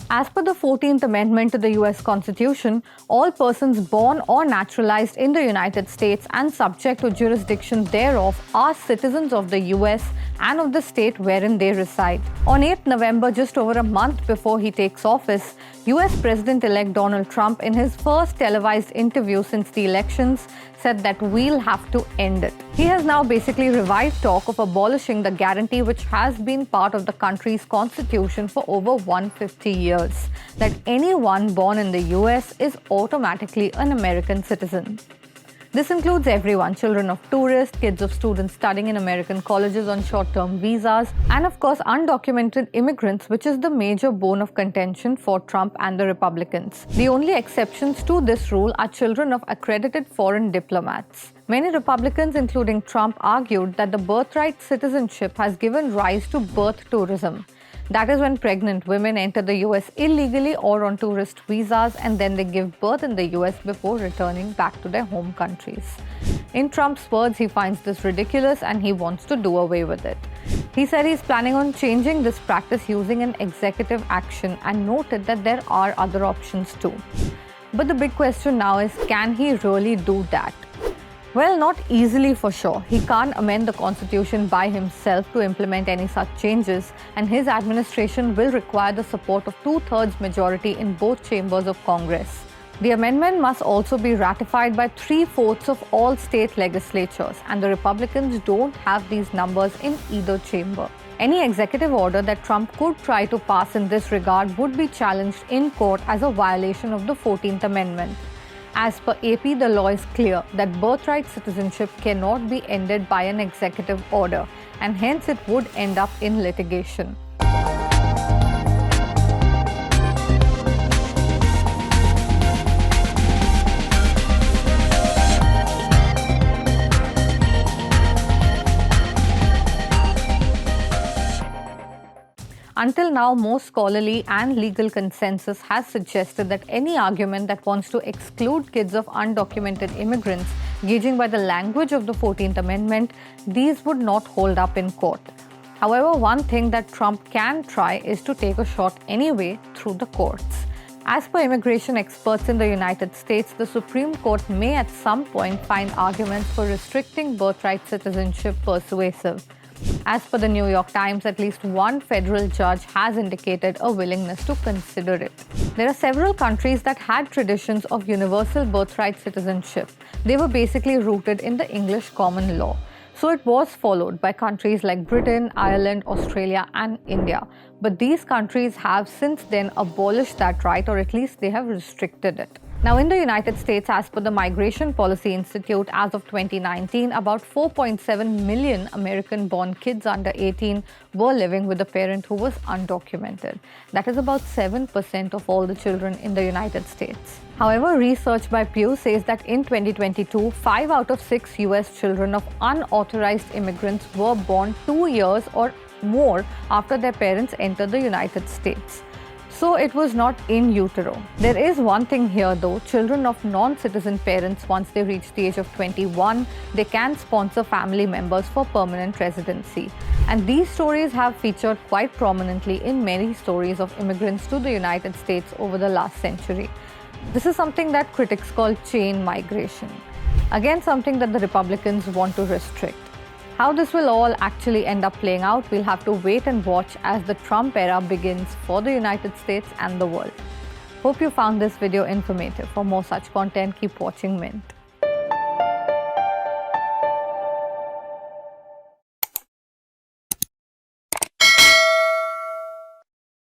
As per the 14th Amendment to the US Constitution, all persons born or naturalized in the United States and subject to jurisdiction thereof are citizens of the US and of the state wherein they reside. On 8th November, just over a month before he takes office, US President-elect Donald Trump, in his first televised interview since the elections, said that we'll have to end it. He has now basically revived talk of abolishing the guarantee which has been part of the country's constitution for over 150 years, that anyone born in the US is automatically an American citizen. This includes everyone, children of tourists, kids of students studying in American colleges on short-term visas, and of course undocumented immigrants, which is the major bone of contention for Trump and the Republicans. The only exceptions to this rule are children of accredited foreign diplomats. Many Republicans, including Trump, argued that the birthright citizenship has given rise to birth tourism. That is when pregnant women enter the US illegally or on tourist visas and then they give birth in the US before returning back to their home countries. In Trump's words, he finds this ridiculous and he wants to do away with it. He said he's planning on changing this practice using an executive action and noted that there are other options too. But the big question now is, can he really do that? Well, not easily for sure. He can't amend the Constitution by himself to implement any such changes, and his administration will require the support of 2/3 majority in both chambers of Congress. The amendment must also be ratified by 3/4 of all state legislatures, and the Republicans don't have these numbers in either chamber. Any executive order that Trump could try to pass in this regard would be challenged in court as a violation of the 14th Amendment. As per AP, the law is clear that birthright citizenship cannot be ended by an executive order, and hence it would end up in litigation. Until now, most scholarly and legal consensus has suggested that any argument that wants to exclude kids of undocumented immigrants, gauging by the language of the 14th Amendment, these would not hold up in court. However, one thing that Trump can try is to take a shot anyway through the courts. As per immigration experts in the United States, the Supreme Court may at some point find arguments for restricting birthright citizenship persuasive. As per the New York Times, at least one federal judge has indicated a willingness to consider it. There are several countries that had traditions of universal birthright citizenship. They were basically rooted in the English common law. So it was followed by countries like Britain, Ireland, Australia, and India. But these countries have since then abolished that right, or at least they have restricted it. Now, in the United States, as per the Migration Policy Institute, as of 2019, about 4.7 million American-born kids under 18 were living with a parent who was undocumented. That is about 7% of all the children in the United States. However, research by Pew says that in 2022, 5 out of 6 US children of unauthorized immigrants were born 2 years or more after their parents entered the United States. So it was not in utero. There is one thing here though, children of non-citizen parents, once they reach the age of 21, they can sponsor family members for permanent residency. And these stories have featured quite prominently in many stories of immigrants to the United States over the last century. This is something that critics call chain migration. Again, something that the Republicans want to restrict. How this will all actually end up playing out, we'll have to wait and watch as the Trump era begins for the United States and the world. Hope you found this video informative. For more such content, keep watching Mint.